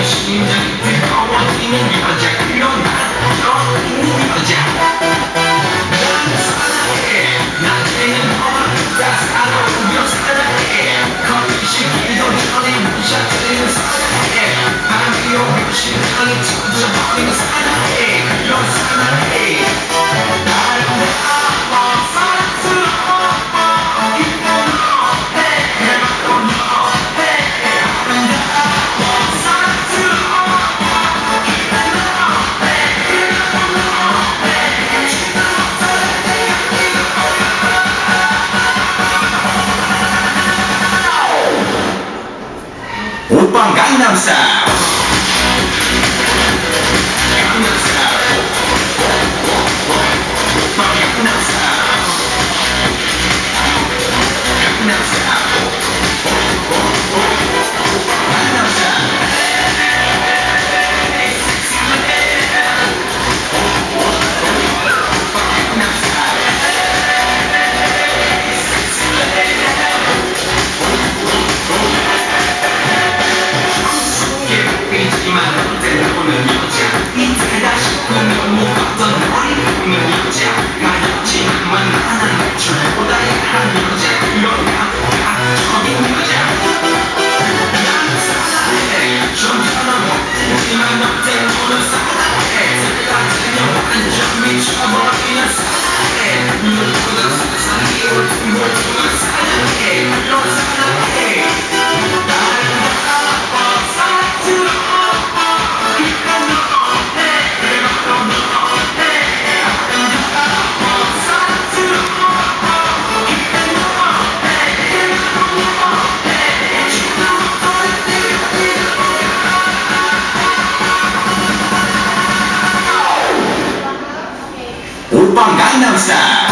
심장이 뜨거워지는 여자 그런 나처럼 있는 여자 난 사랑해 낮에는 너만 다 사랑하며 사랑해 커피 식기도 전에 무샷들은 사랑해 밤이 오면 심장이 터져버리는 사랑해 넌 사랑해 아름다워 사랑스러워 이쁜 너 해맑고 너 아름다워 사랑스러워 이쁜 너 해맑고 너 지금 오빤 강남스타일 강남스타일 오빤 강남스타일 강남스타일 예쁘지만 때려보는 여자 이때다 싶으면 못 봤던 머리 보는 여자 가렵지만 나는 매출보다 약한 여자 그런 감각적인 여자 난 사랑해 좀처럼 못되지만 너 때문에 사랑해 같으면 완전 미쳐버리는 사랑해 누구보다 세상이 어떤 걸 사랑해 너 사랑해 오빤 강남스타일